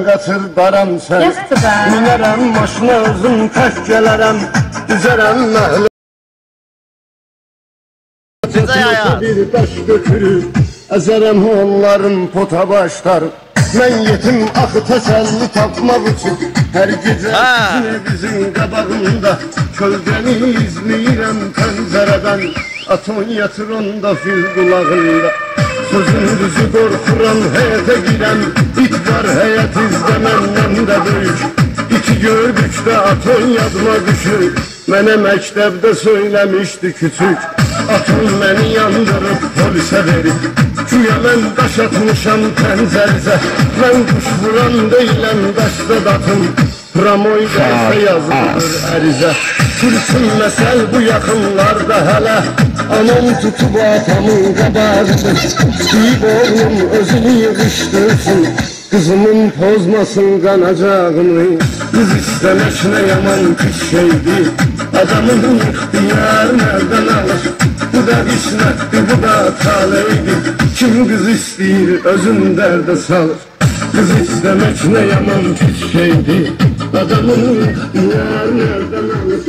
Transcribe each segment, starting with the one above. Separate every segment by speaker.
Speaker 1: qatır daram sən. Minərəm maşına özüm tək gələrəm, düzərəm məhlə. Bir daş götürüb, əzərəm onların pota başlar. Mən yetim axı təsəlli tapmaq üçün hər gecə bizim qabağında kölgəni izləyirəm pəncərədən. Aton yatır onda fil qulağında. Sözün düzü qorxuram, həyətə girəm. İt var həyət izdə məndən də böyük. İki gördükdə aton yadıma düşür. Mənə məktəbdə söyləmişdi küçük. Aton məni yandırıb polisə verib. Güya mən daş atmışam pəncərizə. Mən quş vuran deyiləm daşda datım. Ramoy gəlsə yazılır ərizə. Türkün məsəl bu yaxınlarda hələ. Anam tutub atamın qabağıdır. Deyib oğlum özünü yığışdırsın. Qızımın pozmasın qanacağını. Qız istəmək nə yaman pis şeydir. Adamın ixtiyarı nereden alır? Bu da qismətdir, bu da taleydir. Kim qız istəyir özün dərdə salır. Qız istəmək nə yaman pis şeydir. Adamın ixtiyarı nereden alır?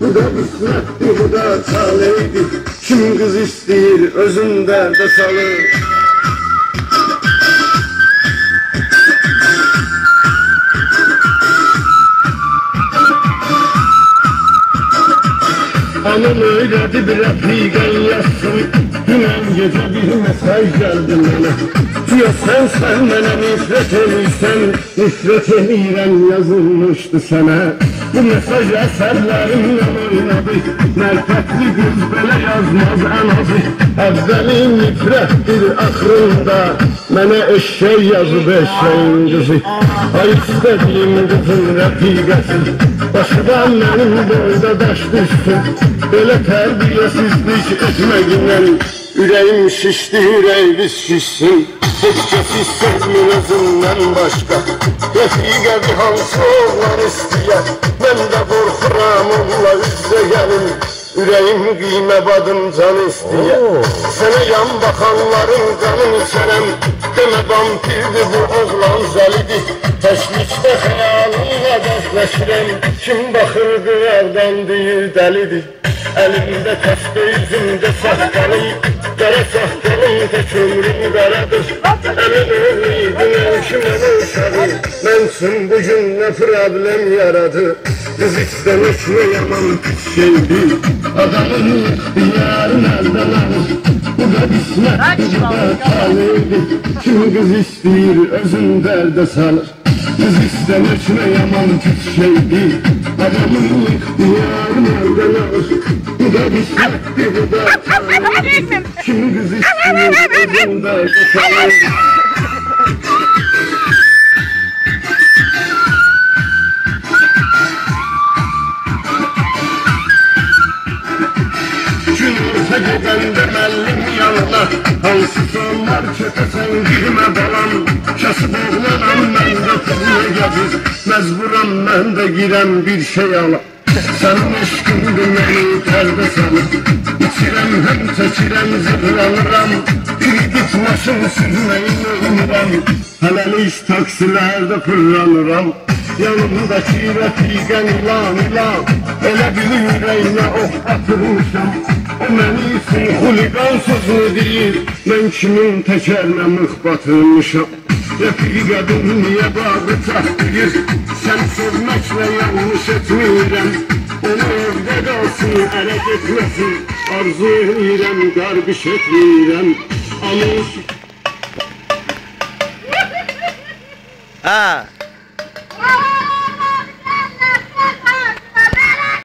Speaker 1: Bu da qismətdir, bu da taleydir. Kim qız istəyir özün dərdə salır. Anam öyledi bir rəfiqən yazsın. Dünən gecə bir mesaj gəldi mənə. Diyor sen mənə nifrət edirsən. Nifrət edirəm yazılmışdı sənə. Bu mesaj əsərlərimlə oynadı. Mərfətli qız belə yazmaz ən azı. Əvvəli nifrətdir axırında. Mənə eşşək yazıb eşşəyin qızı. Ay istədiyim qızın rəfiqəsi. Başıdan mənim boyda daş düşsün. Belə tərbiyəsizlik etməgindən ürəyim şişdi, ürəyimiz şişsin. Heç kəs istəmir özündən başqa. Rəfiqədir hansı oğlan istəyər. Mən də qorxuram onunla üzə gəlim. Ürəyim qiymə badım can istəyər. Sənə yan baxanların qanını içərəm. Demə vampirdir bu oğlan zəlidir. Təşvikdə xəyalıqla dəstləşirəm. Kim baxır qıyardan deyir dəlidir. Əlimdə təsbih, üzümdə saqqalım. Qara saqqalım tək ömrüm qaradır. Əmin oğluydun ölküm ana uşağı. Mən üçün bugün nə problem yaradı. Qız istəmək nə yaman pis şeydir. Adamın ixtiyarı nereden alır? Bu da qismətdir, bu da taleydir. Kim qız istəyir özün dərdə salır. Qız istəmək nə yaman pis şeydir. Adamın ixtiyarı nereden alır? Bu da qismətdir, bu da taleydir. Kim qız istəyir özün dərdə salır. Gedəndə məllim yanına. Hansı sonlar çötəsən girmə balam. Kasıb oğlanam mən də kızına gəzir. Məcburam mən də girəm bir şey alam. Sənin eşqindir məni tərdə salır. İçirəm həm çəkirəm zıqlanıram. Kredit maşın sürməyin ölmürəm. Hələlik taksilərdə fırlanıram. Yanımdaki rəfiqən ilan ilan. Elə bilir ürəyinə oh atırmışam. O məni üçün xuliqan sözünü deyir. Mən kimin təkərlə mıx batırmışam. Rəfiqədim niyə bağı çatdırır. Sən sevməklə yanlış etmirəm. Onu evdə qalsın, ərə getməsin. Arzu edirəm, qarqış etmirəm. Amin.